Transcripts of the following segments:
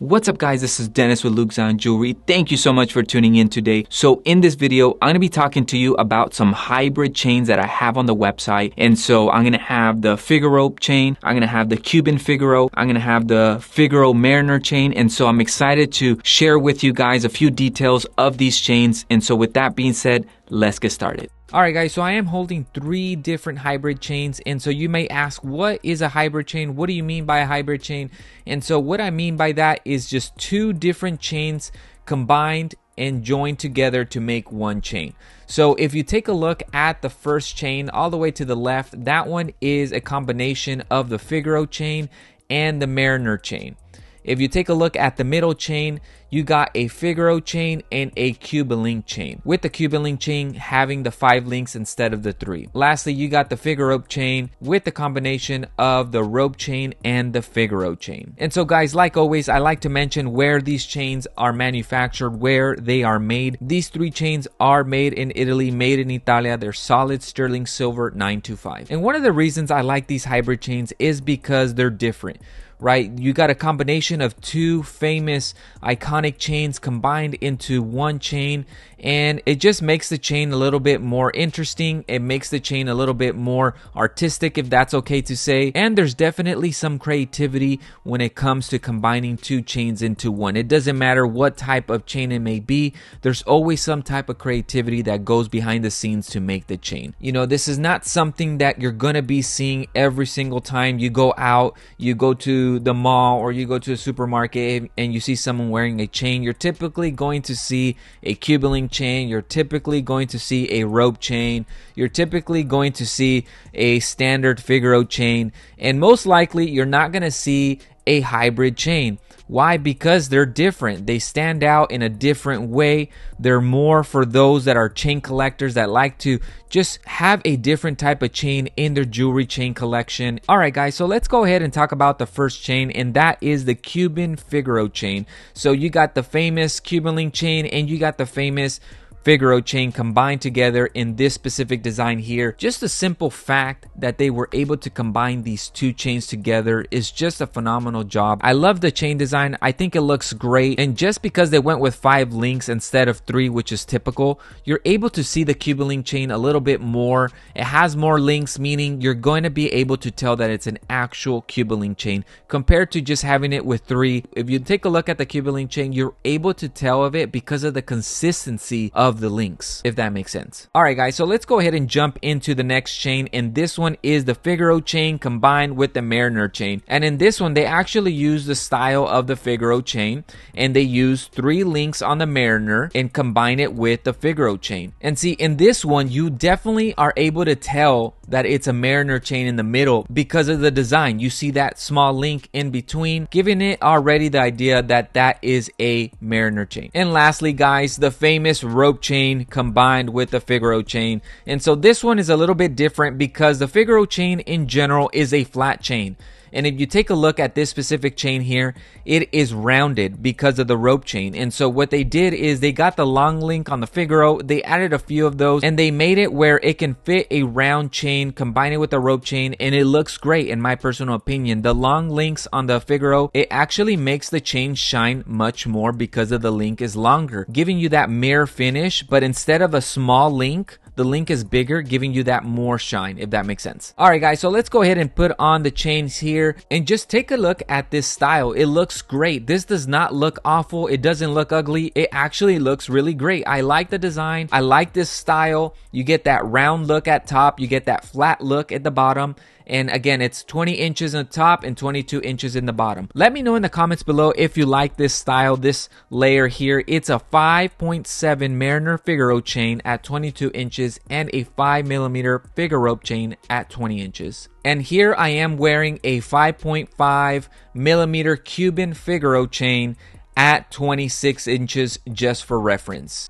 What's up guys, this is Dennis with Luke Zion Jewelry. Thank you so much for tuning in today. So in this video, I'm going to be talking to you about some hybrid chains that I have on the website. And so I'm going to have the Figarope chain, I'm going to have the Cuban Figaro, I'm going to have the Figaro Mariner chain. And so I'm excited to share with you guys a few details of these chains. And so with that being said, let's get started. Alright guys, so I am holding 3 different hybrid chains, and so you may ask, what is a hybrid chain? What do you mean by a hybrid chain? And so what I mean by that is just 2 different chains combined and joined together to make one chain. So if you take a look at the first chain all the way to the left, that one is a combination of the Figaro chain and the Mariner chain. If you take a look at the middle chain, you got a Figaro chain and a Cuban link chain, with the Cuban link chain having the 5 links instead of the 3. Lastly, you got the Figarope chain with the combination of the rope chain and the Figaro chain. And so guys, like always, I like to mention where these chains are manufactured, where they are made. These 3 chains are made in Italy, made in Italia. They're solid sterling silver 925. And one of the reasons I like these hybrid chains is because they're different. Right? You got a combination of 2 famous iconic chains combined into one chain, and it just makes the chain a little bit more interesting. It makes the chain a little bit more artistic, if that's okay to say. And there's definitely some creativity when it comes to combining 2 chains into one. It doesn't matter what type of chain it may be, there's always some type of creativity that goes behind the scenes to make the chain. You know, this is not something that you're gonna be seeing every single time you go out, you go to the mall or you go to a supermarket and you see someone wearing a chain. You're typically going to see a Cuban link chain, you're typically going to see a rope chain, you're typically going to see a standard Figaro chain, and most likely you're not going to see a hybrid chain. Why? Because they're different. They stand out in a different way. They're more for those that are chain collectors that like to just have a different type of chain in their jewelry chain collection. Alright guys, so let's go ahead and talk about the first chain, and that is the Cuban Figaro chain. So you got the famous Cuban link chain and you got the famous Figaro chain combined together in this specific design here. Just a simple fact that they were able to combine these 2 chains together is just a phenomenal job. I love the chain design. I think it looks great, and just because they went with 5 links instead of 3, which is typical, you're able to see the Cuban link chain a little bit more. It has more links, meaning you're going to be able to tell that it's an actual Cuban link chain compared to just having it with 3. If you take a look at the Cuban link chain, you're able to tell of it because of the consistency of the links, if that makes sense. Alright guys, so let's go ahead and jump into the next chain, and this one is the Figaro chain combined with the Mariner chain. And in this one, they actually use the style of the Figaro chain, and they use 3 links on the Mariner and combine it with the Figaro chain. And see, in this one, you definitely are able to tell that it's a Mariner chain in the middle because of the design. You see that small link in between, giving it already the idea that that is a Mariner chain. And lastly guys, the famous rope chain combined with the Figaro chain. And so this one is a little bit different because the Figaro chain in general is a flat chain. And if you take a look at this specific chain here, it is rounded because of the rope chain. And so what they did is they got the long link on the Figaro, they added a few of those, and they made it where it can fit a round chain, combine it with a rope chain, and it looks great in my personal opinion. The long links on the Figaro, it actually makes the chain shine much more because of the link is longer, giving you that mirror finish, but instead of a small link, the link is bigger, giving you that more shine, if that makes sense. Alright guys, so let's go ahead and put on the chains here and just take a look at this style. It looks great. This does not look awful. It doesn't look ugly. It actually looks really great. I like the design. I like this style. You get that round look at top. You get that flat look at the bottom. And again, it's 20 inches on top and 22 inches in the bottom. Let me know in the comments below if you like this style, this layer here. It's a 5.7 Mariner Figaro chain at 22 inches and a 5mm Figarope chain at 20 inches. And here I am wearing a 5.5mm Cuban Figaro chain at 26 inches just for reference.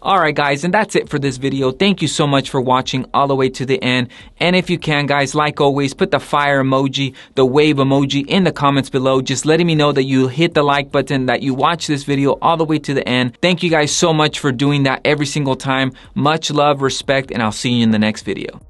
Alright guys, and that's it for this video. Thank you so much for watching all the way to the end. And if you can guys, like always, put the fire emoji, the wave emoji in the comments below, just letting me know that you hit the like button, that you watch this video all the way to the end. Thank you guys so much for doing that every single time. Much love, respect, and I'll see you in the next video.